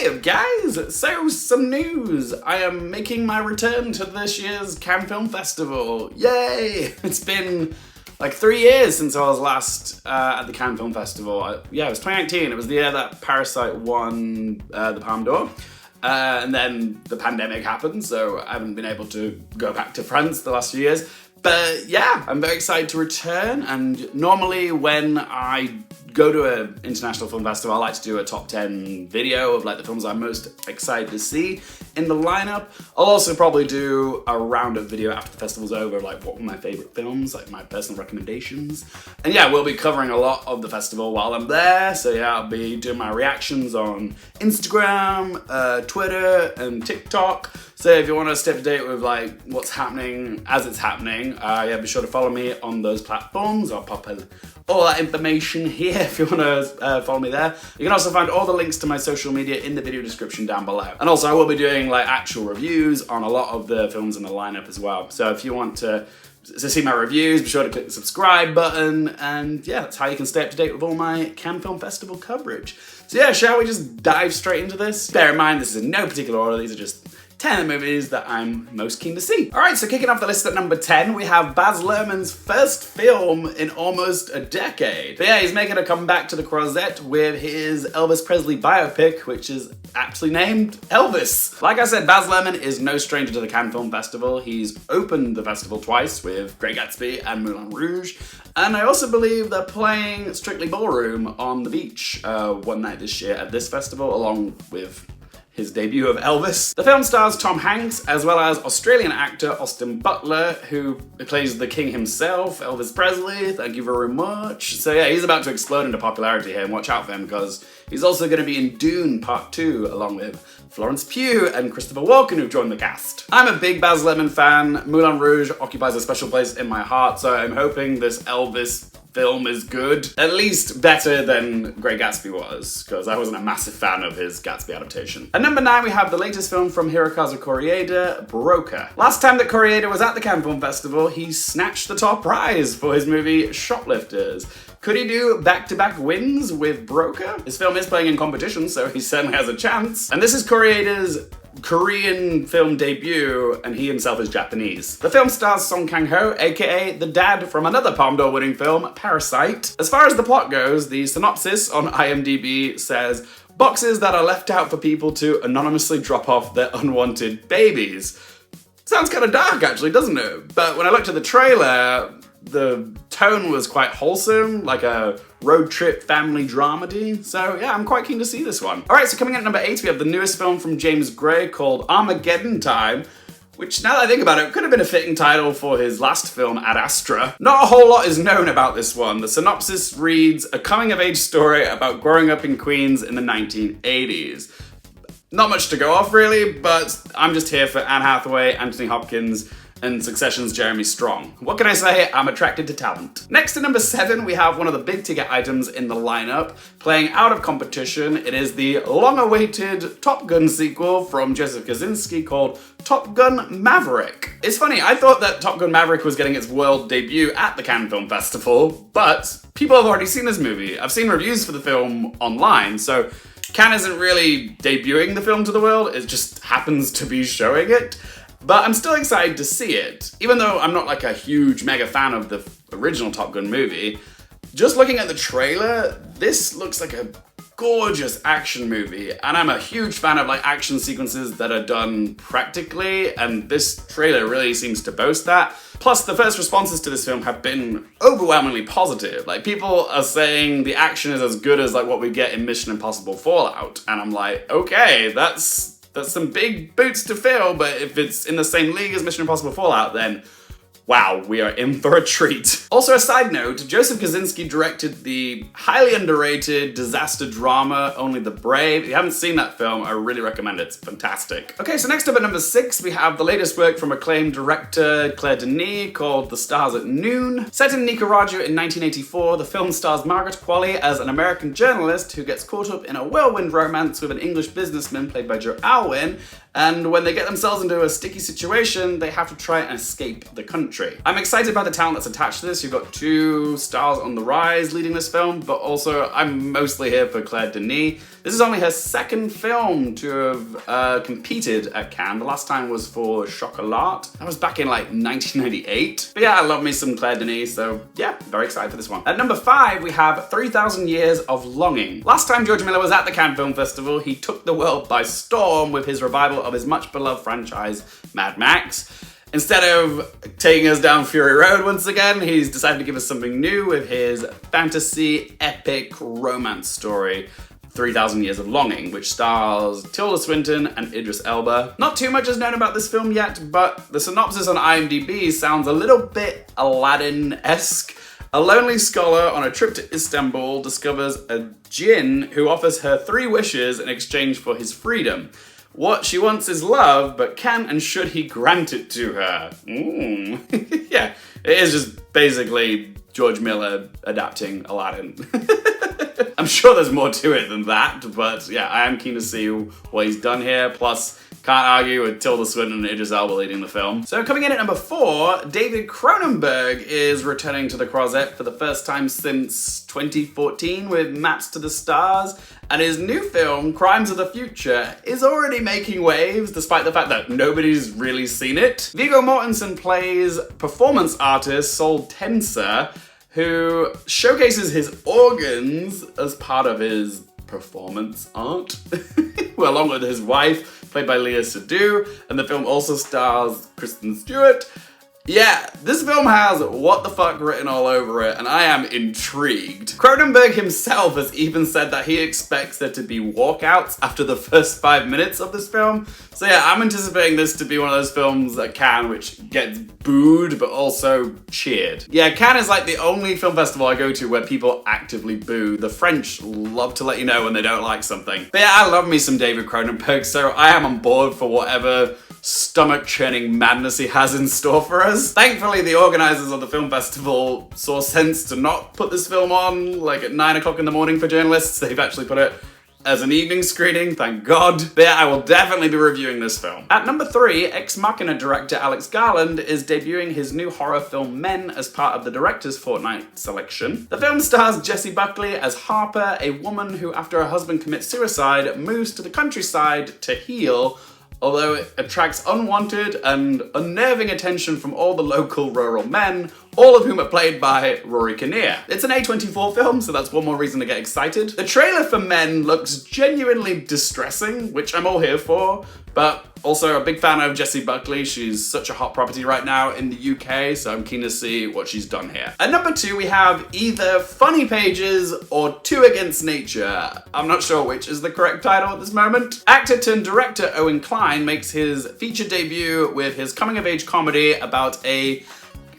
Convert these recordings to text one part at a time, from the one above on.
Hey guys, so some news. I am making my return to this year's Cannes Film Festival. Yay! It's been like 3 years since I was last at the Cannes Film Festival. Yeah, it was 2019. It was the year that Parasite won the Palme d'Or. And then the pandemic happened, so I haven't been able to go back to France the last few years. But yeah, I'm very excited to return, and normally when I go to an international film festival, I like to do a top 10 video of like the films I'm most excited to see in the lineup. I'll also probably do a roundup video after the festival's over, like what were my favorite films, like my personal recommendations. And yeah, we'll be covering a lot of the festival while I'm there. So yeah, I'll be doing my reactions on Instagram, Twitter, and TikTok. So if you want to stay up to date with like what's happening as it's happening, yeah, be sure to follow me on those platforms. I'll pop all that information here if you want to follow me there. You can also find all the links to my social media in the video description down below. And also I will be doing like actual reviews on a lot of the films in the lineup as well. So if you want to see my reviews, be sure to click the subscribe button, and yeah, that's how you can stay up to date with all my Cannes Film Festival coverage. So yeah, shall we just dive straight into this? Bear in mind, this is in no particular order, these are just 10 of the movies that I'm most keen to see. Alright, so kicking off the list at number 10, we have Baz Luhrmann's first film in almost a decade. But yeah, he's making a comeback to the Croisette with his Elvis Presley biopic, which is aptly named Elvis. Like I said, Baz Luhrmann is no stranger to the Cannes Film Festival. He's opened the festival twice with Great Gatsby and Moulin Rouge. And I also believe they're playing Strictly Ballroom on the beach one night this year at this festival, along with his debut of Elvis. The film stars Tom Hanks, as well as Australian actor Austin Butler, who plays the king himself, Elvis Presley. Thank you very much. So yeah, he's about to explode into popularity here, and watch out for him, because he's also going to be in Dune Part 2, along with Florence Pugh and Christopher Walken, who've joined the cast. I'm a big Baz Luhrmann fan. Moulin Rouge occupies a special place in my heart, so I'm hoping this Elvis film is good. At least better than Great Gatsby was, because I wasn't a massive fan of his Gatsby adaptation. At number 9, we have the latest film from Hirokazu Koreeda, Broker. Last time that Koreeda was at the Cannes Film Festival, he snatched the top prize for his movie Shoplifters. Could he do back-to-back wins with Broker? His film is playing in competition, so he certainly has a chance. And this is Koreeda's Korean film debut, and he himself is Japanese. The film stars Song Kang-ho, aka the dad from another Palme d'Or winning film, Parasite. As far as the plot goes, the synopsis on IMDb says, boxes that are left out for people to anonymously drop off their unwanted babies. Sounds kind of dark actually, doesn't it? But when I looked at the trailer, the tone was quite wholesome, like a road trip family dramedy. So yeah, I'm quite keen to see this one. Alright, so coming in at number 8, we have the newest film from James Gray called Armageddon Time, which now that I think about it, could have been a fitting title for his last film, Ad Astra. Not a whole lot is known about this one. The synopsis reads, a coming-of-age story about growing up in Queens in the 1980s. Not much to go off really, but I'm just here for Anne Hathaway, Anthony Hopkins, and Succession's Jeremy Strong. What can I say? I'm attracted to talent. Next to number 7, we have one of the big ticket items in the lineup. Playing out of competition, it is the long-awaited Top Gun sequel from Joseph Kosinski called Top Gun Maverick. It's funny, I thought that Top Gun Maverick was getting its world debut at the Cannes Film Festival, but people have already seen this movie. I've seen reviews for the film online, so Cannes isn't really debuting the film to the world, it just happens to be showing it. But I'm still excited to see it. Even though I'm not like a huge mega fan of the original Top Gun movie, just looking at the trailer, this looks like a gorgeous action movie. And I'm a huge fan of like action sequences that are done practically, and this trailer really seems to boast that. Plus, the first responses to this film have been overwhelmingly positive. Like, people are saying the action is as good as like what we get in Mission Impossible Fallout. And I'm like, okay, that's some big boots to fill, but if it's in the same league as Mission Impossible Fallout, then wow, we are in for a treat. Also, a side note, Joseph Kosinski directed the highly underrated disaster drama Only the Brave. If you haven't seen that film, I really recommend it. It's fantastic. Okay, so next up at number 6, we have the latest work from acclaimed director Claire Denis called The Stars at Noon. Set in Nicaragua in 1984, the film stars Margaret Qualley as an American journalist who gets caught up in a whirlwind romance with an English businessman played by Joe Alwyn, and when they get themselves into a sticky situation, they have to try and escape the country. documentary. I'm excited by the talent that's attached to this. You've got two stars on the rise leading this film, but also I'm mostly here for Claire Denis. This is only her second film to have competed at Cannes. The last time was for Chocolat. That was back in like 1998. But yeah, I love me some Claire Denis, so yeah, very excited for this one. At number 5, we have 3,000 Years of Longing. Last time George Miller was at the Cannes Film Festival, he took the world by storm with his revival of his much beloved franchise, Mad Max. Instead of taking us down Fury Road once again, he's decided to give us something new with his fantasy epic romance story, 3,000 Years of Longing, which stars Tilda Swinton and Idris Elba. Not too much is known about this film yet, but the synopsis on IMDb sounds a little bit Aladdin-esque. A lonely scholar on a trip to Istanbul discovers a djinn who offers her 3 wishes in exchange for his freedom. What she wants is love, but can and should he grant it to her? Yeah, it is just basically George Miller adapting Aladdin. I'm sure there's more to it than that, but yeah, I am keen to see what he's done here. Plus, can't argue with Tilda Swinton and Idris Elba leading the film. So coming in at number 4, David Cronenberg is returning to the Croisette for the first time since 2014 with Maps to the Stars, and his new film, Crimes of the Future, is already making waves despite the fact that nobody's really seen it. Viggo Mortensen plays performance artist Sol Tenser, who showcases his organs as part of his performance art, well, along with his wife, played by Léa Seydoux, and the film also stars Kristen Stewart. Yeah, this film has what the fuck written all over it, and I am intrigued. Cronenberg himself has even said that he expects there to be walkouts after the first 5 minutes of this film. So yeah, I'm anticipating this to be one of those films at Cannes which gets booed but also cheered. Yeah, Cannes is like the only film festival I go to where people actively boo. The French love to let you know when they don't like something. But yeah, I love me some David Cronenberg, so I am on board for whatever stomach-churning madness he has in store for us. Thankfully, the organisers of the film festival saw sense to not put this film on like at 9 o'clock in the morning for journalists. They've actually put it as an evening screening, thank God. But yeah, I will definitely be reviewing this film. At number 3, Ex Machina director Alex Garland is debuting his new horror film Men as part of the Director's Fortnight selection. The film stars Jessie Buckley as Harper, a woman who, after her husband commits suicide, moves to the countryside to heal, although it attracts unwanted and unnerving attention from all the local rural men, all of whom are played by Rory Kinnear. It's an A24 film, so that's one more reason to get excited. The trailer for Men looks genuinely distressing, which I'm all here for, but also a big fan of Jessie Buckley. She's such a hot property right now in the UK, so I'm keen to see what she's done here. At number 2, we have either Funny Pages or Two Against Nature. I'm not sure which is the correct title at this moment. Actor turned director Owen Kline makes his feature debut with his coming-of-age comedy about a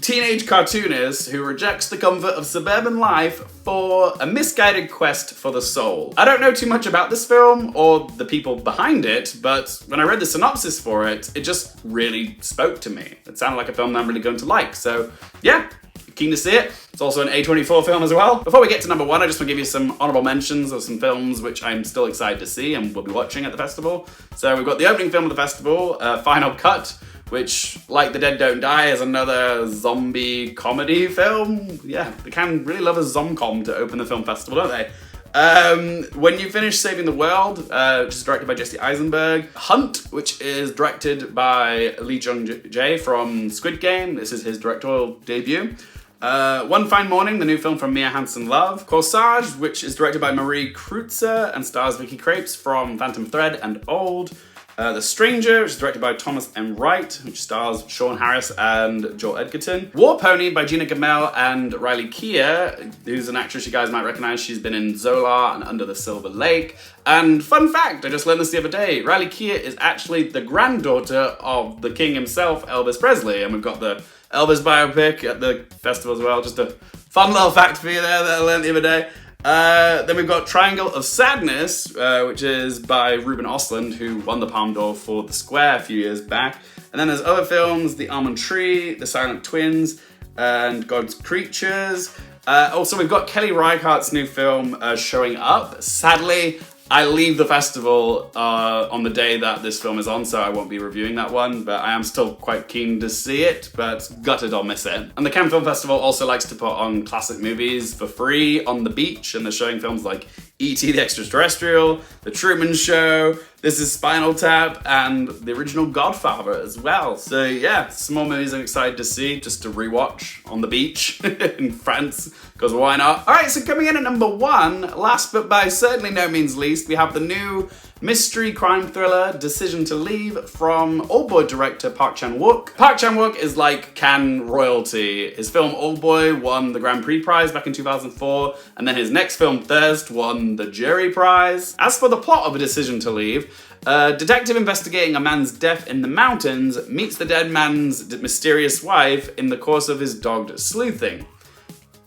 teenage cartoonist who rejects the comfort of suburban life for a misguided quest for the soul. I don't know too much about this film or the people behind it, but when I read the synopsis for it, it just really spoke to me. It sounded like a film that I'm really going to like, so yeah, keen to see it. It's also an A24 film as well. Before we get to number 1, I just want to give you some honorable mentions of some films which I'm still excited to see and will be watching at the festival. So we've got the opening film of the festival, Final Cut, which, like The Dead Don't Die, is another zombie comedy film. Yeah, they can really love a zom-com to open the film festival, don't they? When You Finish Saving the World, which is directed by Jesse Eisenberg. Hunt, which is directed by Lee Jung-jae from Squid Game. This is his directorial debut. One Fine Morning, the new film from Mia Hansen-Løve. Corsage, which is directed by Marie Kreutzer and stars Vicky Krieps from Phantom Thread and Old. The Stranger, which is directed by Thomas M. Wright, which stars Sean Harris and Joel Edgerton. War Pony by Gina Gamel and Riley Keough, who's an actress you guys might recognize. She's been in Zola and Under the Silver Lake. And fun fact, I just learned this the other day, Riley Keough is actually the granddaughter of the king himself, Elvis Presley. And we've got the Elvis biopic at the festival as well. Just a fun little fact for you there that I learned the other day. Then we've got Triangle of Sadness, which is by Ruben Östlund, who won the Palme d'Or for The Square a few years back. And then there's other films, The Almond Tree, The Silent Twins, and God's Creatures. Also, we've got Kelly Reichardt's new film, Showing Up. Sadly, I leave the festival on the day that this film is on, so I won't be reviewing that one, but I am still quite keen to see it, but gutted I'll miss it. And the Cannes Film Festival also likes to put on classic movies for free on the beach, and they're showing films like E.T. the Extraterrestrial, The Truman Show, This is Spinal Tap, and the original Godfather as well. So yeah, some more movies I'm excited to see, just to rewatch on the beach in France, because why not? All right, so coming in at number 1, last but by certainly no means least, we have the new mystery crime thriller Decision to Leave from Oldboy director Park Chan-wook. Park Chan-wook is like Cannes royalty. His film Oldboy won the Grand Prix prize back in 2004, and then his next film Thirst won the Jury prize. As for the plot of A Decision to Leave, a detective investigating a man's death in the mountains meets the dead man's mysterious wife in the course of his dogged sleuthing.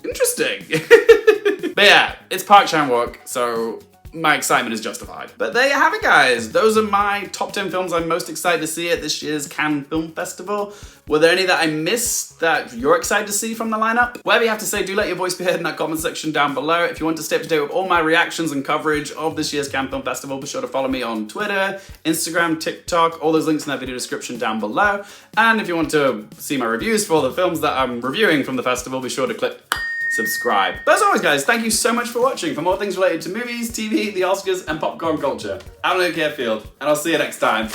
Interesting. But yeah, it's Park Chan-wook, so my excitement is justified. But there you have it, guys. Those are my top 10 films I'm most excited to see at this year's Cannes Film Festival. Were there any that I missed that you're excited to see from the lineup? Whatever you have to say, do let your voice be heard in that comment section down below. If you want to stay up to date with all my reactions and coverage of this year's Cannes Film Festival, be sure to follow me on Twitter, Instagram, TikTok, all those links in that video description down below. And if you want to see my reviews for the films that I'm reviewing from the festival, be sure to click subscribe. But as always, guys, thank you so much for watching. For more things related to movies, TV, the Oscars, and popcorn culture, I'm Luke Airfield, and I'll see you next time.